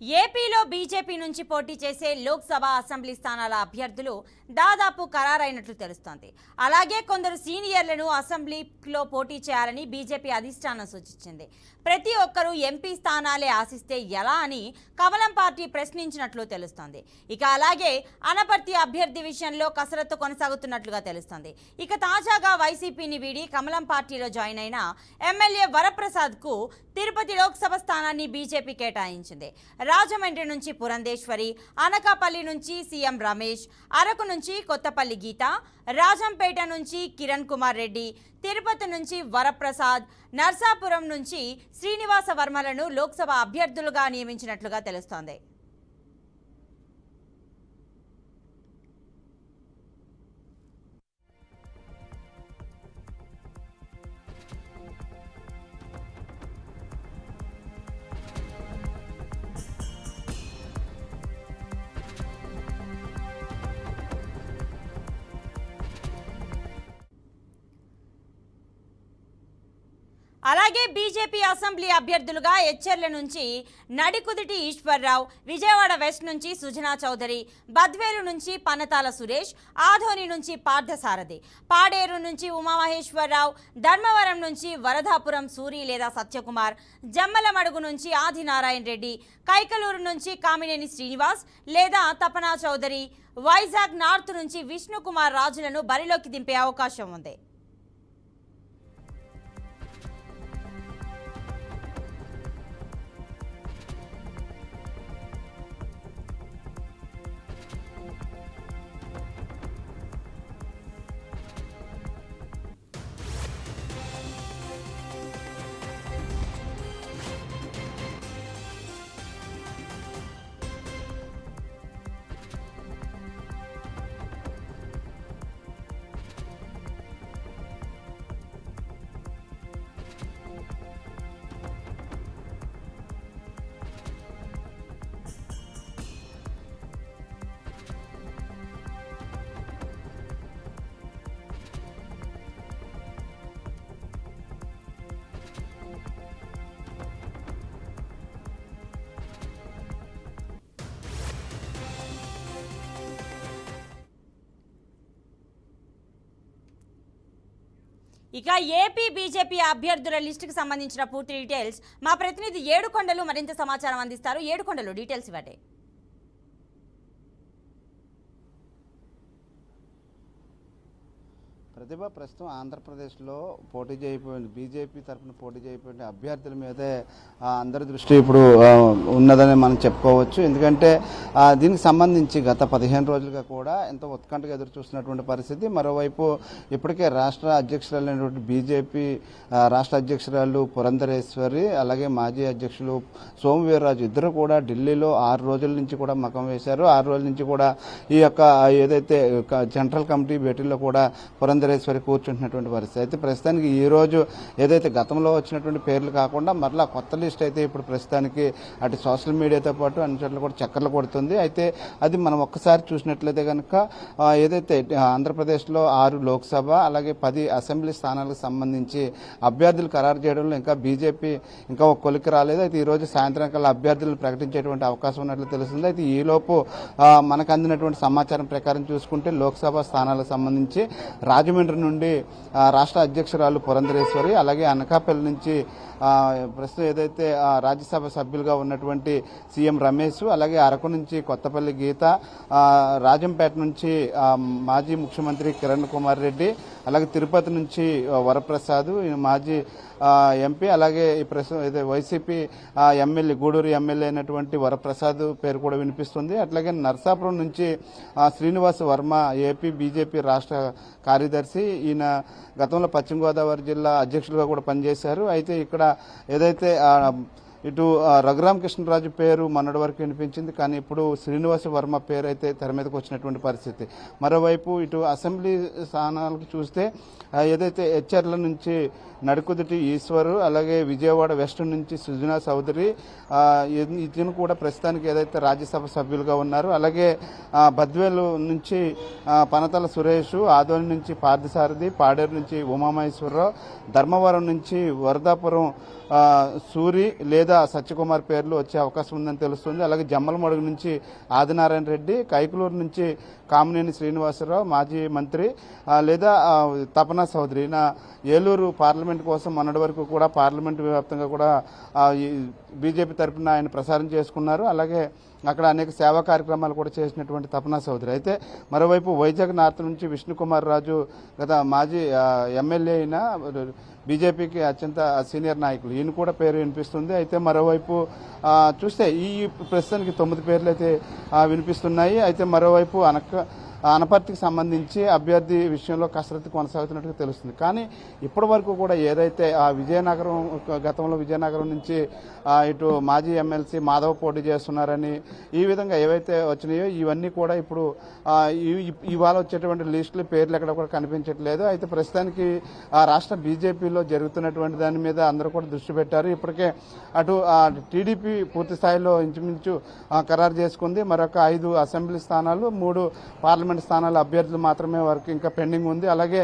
ఏపీలో బీజేపీ నుంచి పోటీ చేసే లోక్సభ అసెంబ్లీ స్థానాల అభ్యర్థులు దాదాపు ఖరారైనట్లు తెలుస్తోంది. అలాగే కొందరు సీనియర్లను అసెంబ్లీలో పోటీ చేయాలని బీజేపీ అధిష్టానం సూచించింది. ప్రతి ఒక్కరూ ఎంపీ స్థానాలే ఆశిస్తే ఎలా అని కమలం పార్టీ ప్రశ్నించినట్లు తెలుస్తోంది. ఇక అలాగే అనపర్తి అభ్యర్థి విషయంలో కసరత్తు కొనసాగుతున్నట్లుగా తెలుస్తోంది. ఇక తాజాగా వైసీపీని వీడి కమలం పార్టీలో జాయిన్ అయిన ఎమ్మెల్యే వరప్రసాద్కు తిరుపతి లోక్సభ స్థానాన్ని బీజేపీ కేటాయించింది. రాజమండ్రి నుంచి పురంధేశ్వరి, అనకాపల్లి నుంచి సీఎం రమేష్, అరకు నుంచి కొత్తపల్లి గీత, రాజంపేట నుంచి కిరణ్ కుమార్ రెడ్డి, తిరుపతి నుంచి వరప్రసాద్, నర్సాపురం నుంచి శ్రీనివాస వర్మలను లోక్సభ అభ్యర్థులుగా నియమించినట్లుగా తెలుస్తోంది. అలాగే బీజేపీ అసెంబ్లీ అభ్యర్థులుగా ఎచ్చెర్ల నుంచి నడికుదిటి ఈశ్వర్రావు, విజయవాడ వెస్ట్ నుంచి సుజనా చౌదరి, బద్వేలు నుంచి పనతాల సురేష్, ఆధోని నుంచి పార్థసారథి, పాడేరు నుంచి ఉమామహేశ్వరరావు, ధర్మవరం నుంచి వరదాపురం సూరి లేదా సత్యకుమార్, జమ్మలమడుగు నుంచి ఆదినారాయణ రెడ్డి, కైకలూరు నుంచి కామినేని శ్రీనివాస్ లేదా తపనా చౌదరి, వైజాగ్ నార్త్ నుంచి విష్ణుకుమార్ రాజులను బరిలోకి దింపే అవకాశం ఉంది. ఇక ఏపీ బీజేపీ అభ్యర్థుల లిస్టుకు సంబంధించిన పూర్తి డీటెయిల్స్ మా ప్రతినిధి ఏడుకొండలు మరింత సమాచారం అందిస్తారు. ఏడుకొండలు డీటెయిల్స్ ఇవ్వండి. ప్రతిభ ప్రస్తుతం ఆంధ్రప్రదేశ్లో పోటీ చేయబోయిన బీజేపీ తరఫున పోటీ చేయబోయిన అభ్యర్థుల మీదే అందరి దృష్టి ఇప్పుడు ఉన్నదని మనం చెప్పుకోవచ్చు. ఎందుకంటే దీనికి సంబంధించి గత 15 రోజులుగా కూడా ఎంతో ఉత్కంఠగా ఎదురు చూస్తున్నటువంటి పరిస్థితి. మరోవైపు ఇప్పటికే రాష్ట్ర అధ్యక్షురాలైనటువంటి బీజేపీ రాష్ట్ర అధ్యక్షురాలు పురంధరేశ్వరి, అలాగే మాజీ అధ్యక్షులు సోమవీర్రాజు ఇద్దరు కూడా ఢిల్లీలో 6 రోజుల నుంచి కూడా మకం వేశారు. 6 రోజుల నుంచి కూడా ఈ యొక్క ఏదైతే సెంట్రల్ కమిటీ భేటీలో కూడా పురంధరేశ్వరి కూర్చుంటున్నటువంటి పరిస్థితి. అయితే ప్రస్తుతానికి ఈ రోజు ఏదైతే గతంలో వచ్చినటువంటి పేర్లు కాకుండా మరలా కొత్త లిస్ట్ అయితే ఇప్పుడు ప్రస్తుతానికి అటు సోషల్ మీడియాతో పాటు అన్ని చోట్ల కూడా చక్కర్లు కొడుతుంది. అయితే అది మనం ఒక్కసారి చూసినట్లయితే కనుక ఏదైతే ఆంధ్రప్రదేశ్లో 6 లోక్సభ అలాగే 10 అసెంబ్లీ స్థానాలకు సంబంధించి అభ్యర్థులు ఖరారు చేయడంలో ఇంకా బీజేపీ ఇంకా ఒక కొలికి రాలేదు. అయితే ఈ రోజు సాయంత్రం కల్లా అభ్యర్థులు ప్రకటించేటువంటి అవకాశం ఉన్నట్లు తెలుస్తుంది. అయితే ఈలోపు మనకు అందినటువంటి సమాచారం ప్రకారం చూసుకుంటే లోక్సభ స్థానాలకు సంబంధించి రాజమండ్రి నుండి రాష్ట్ర అధ్యక్షురాలు పురంధరేశ్వరి, అలాగే అనకాపల్లి నుంచి ప్రస్తుతం ఏదైతే రాజ్యసభ సభ్యులుగా ఉన్నటువంటి సీఎం రమేష్, అలాగే అరకు నుంచి కొత్తపల్లి గీత, రాజంపేట నుంచి మాజీ ముఖ్యమంత్రి కిరణ్ కుమార్ రెడ్డి, అలాగే తిరుపతి నుంచి వరప్రసాద్ మాజీ ఎంపీ, అలాగే ఈ ప్రస్తుతం వైసీపీ ఎమ్మెల్యే గూడూరు ఎమ్మెల్యే అయినటువంటి వరప్రసాద్ పేరు కూడా వినిపిస్తుంది. అట్లాగే నర్సాపురం నుంచి శ్రీనివాస వర్మ ఏపీ బీజేపీ రాష్ట్ర కార్యదర్శి, ఈయన గతంలో పశ్చిమ గోదావరి జిల్లా అధ్యక్షులుగా కూడా పనిచేశారు. అయితే ఇక్కడ ఏదైతే ఇటు రఘురామకృష్ణరాజు పేరు మొన్నటి వరకు వినిపించింది, కానీ ఇప్పుడు శ్రీనివాస వర్మ పేరు అయితే తెర మీదకి వచ్చినటువంటి పరిస్థితి. మరోవైపు ఇటు అసెంబ్లీ స్థానాలకు చూస్తే ఏదైతే ఎచ్చెర్ల నుంచి నడుకుదుటి ఈశ్వరు, అలాగే విజయవాడ వెస్ట్ నుంచి సుజనా చౌదరి, ఇతను కూడా ప్రస్తుతానికి ఏదైతే రాజ్యసభ సభ్యులుగా ఉన్నారు. అలాగే బద్వేలు నుంచి పనతల సురేష్, ఆదోని నుంచి పార్థసారథి, పాడేరు నుంచి ఉమామహేశ్వరరావు, ధర్మవరం నుంచి వరదాపురం సూరి లేదా సత్యకుమార్ పేర్లు వచ్చే అవకాశం ఉందని తెలుస్తుంది. అలాగే జమ్మలమడుగు నుంచి ఆదినారాయణ రెడ్డి, కైకులూరు నుంచి కామినేని శ్రీనివాసరావు మాజీ మంత్రి, లేదా తపనా చౌదరి ఏలూరు పార్లమెంట్ కోసం మొన్నటి వరకు కూడా పార్లమెంటు వ్యాప్తంగా కూడా బీజేపీ తరఫున ఆయన ప్రసారం చేసుకున్నారు. అలాగే అక్కడ అనేక సేవా కార్యక్రమాలు కూడా చేసినటువంటి తపనా చౌదరి. అయితే మరోవైపు వైజాగ్ నార్త్ నుంచి విష్ణుకుమార్ రాజు గత మాజీ ఎమ్మెల్యే అయిన బీజేపీకి అత్యంత సీనియర్ నాయకులు, ఈయన కూడా పేరు వినిపిస్తుంది. అయితే మరోవైపు చూస్తే ఈ ప్రస్తుతానికి 9 పేర్లు అయితే వినిపిస్తున్నాయి. అయితే మరోవైపు అనపర్తికి సంబంధించి అభ్యర్థి విషయంలో కసరత్తు కొనసాగుతున్నట్టుగా తెలుస్తుంది. కానీ ఇప్పటి వరకు కూడా ఏదైతే గతంలో విజయనగరం నుంచి ఇటు మాజీ ఎమ్మెల్సీ మాధవ్ పోటీ చేస్తున్నారని ఈ విధంగా ఏవైతే వచ్చినాయో ఇవన్నీ కూడా ఇప్పుడు ఇవాళ వచ్చేటువంటి లిస్టులు పేర్లు ఎక్కడ కూడా కనిపించట్లేదు. అయితే ప్రస్తుతానికి రాష్ట్ర బీజేపీలో జరుగుతున్నటువంటి దాని మీద అందరూ కూడా దృష్టి పెట్టారు. ఇప్పటికే అటు టీడీపీ పూర్తి స్థాయిలో ఇంచుమించు ఖరారు చేసుకుంది. మరొక 5 అసెంబ్లీ స్థానాలు, 3 పార్లమెంట్ స్థానాల అభ్యర్థులు మాత్రమే వరకు ఇంకా పెండింగ్ ఉంది. అలాగే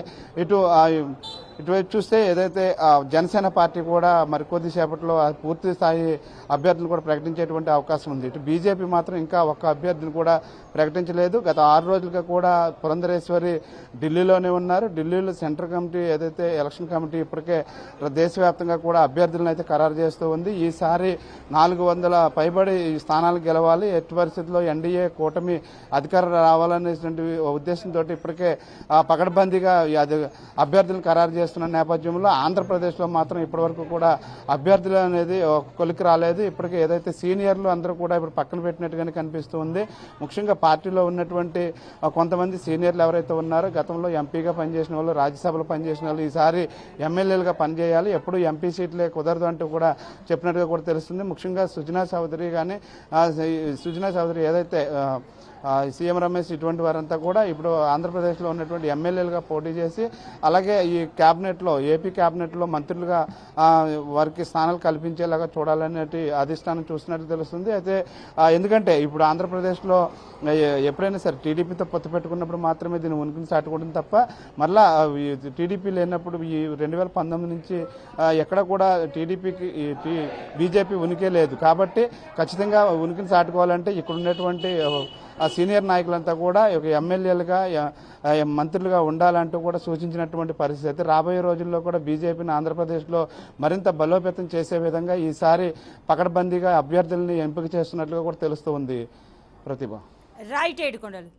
ఇటువైపు చూస్తే ఏదైతే జనసేన పార్టీ కూడా మరికొద్ది సేపట్లో పూర్తి స్థాయి అభ్యర్థులు కూడా ప్రకటించేటువంటి అవకాశం ఉంది. ఇటు బీజేపీ మాత్రం ఇంకా ఒక్క అభ్యర్థిని కూడా ప్రకటించలేదు. గత 6 రోజులుగా కూడా పురంధరేశ్వరి ఢిల్లీలోనే ఉన్నారు. ఢిల్లీలో సెంట్రల్ కమిటీ ఏదైతే ఎలక్షన్ కమిటీ ఇప్పటికే దేశవ్యాప్తంగా కూడా అభ్యర్థులను అయితే ఖరారు చేస్తూ ఉంది. ఈసారి 400 పైబడి స్థానాలు గెలవాలి, ఎట్టి పరిస్థితుల్లో ఎన్డీఏ కూటమి అధికారం రావాలనేటువంటి ఉద్దేశంతో ఇప్పటికే పకడ్బందీగా అభ్యర్థులను ఖరారు చేస్తున్న నేపథ్యంలో ఆంధ్రప్రదేశ్లో మాత్రం ఇప్పటివరకు కూడా అభ్యర్థులు అనేది కొలికి రాలేదు. ఇప్పటికే ఏదైతే సీనియర్లు అందరూ కూడా ఇప్పుడు పక్కన పెట్టినట్టుగానే కనిపిస్తూ ఉంది. ముఖ్యంగా పార్టీలో ఉన్నటువంటి కొంతమంది సీనియర్లు ఎవరైతే ఉన్నారో గతంలో ఎంపీగా పనిచేసిన వాళ్ళు, రాజ్యసభలో పనిచేసిన వాళ్ళు ఈసారి ఎమ్మెల్యేలుగా పనిచేయాలి, ఎప్పుడు ఎంపీ సీట్లే కుదరదు అంటూ కూడా చెప్పినట్టుగా కూడా తెలుస్తుంది. ముఖ్యంగా సుజనా చౌదరి ఏదైతే సీఎం రమేష్ ఇటువంటి వారంతా కూడా ఇప్పుడు ఆంధ్రప్రదేశ్లో ఉన్నటువంటి ఎమ్మెల్యేలుగా పోటీ చేసి అలాగే ఈ ఏపీ క్యాబినెట్లో మంత్రులుగా వారికి స్థానాలు కల్పించేలాగా చూడాలనేటి అధిష్టానం చూసినట్టు తెలుస్తుంది. అయితే ఎందుకంటే ఇప్పుడు ఆంధ్రప్రదేశ్లో ఎప్పుడైనా సరే టీడీపీతో పొత్తు పెట్టుకున్నప్పుడు మాత్రమే దీన్ని ఉనికిని చాటుకోవడం తప్ప మళ్ళా టీడీపీ లేనప్పుడు ఈ 2019 నుంచి ఎక్కడ కూడా బీజేపీ ఉనికే లేదు. కాబట్టి ఖచ్చితంగా ఉనికిని చాటుకోవాలంటే ఇక్కడ ఉన్నటువంటి సీనియర్ నాయకులంతా కూడా ఒక ఎమ్మెల్యేలుగా మంత్రులుగా ఉండాలంటూ కూడా సూచించినటువంటి పరిస్థితి. రాబోయే రోజుల్లో కూడా బీజేపీని ఆంధ్రప్రదేశ్లో మరింత బలోపేతం చేసే విధంగా ఈసారి పకడ్బందీగా అభ్యర్థుల్ని ఎంపిక చేస్తున్నట్లుగా కూడా తెలుస్తూ ఉంది. ప్రతిభ రైట్ ఏడుకొండలు.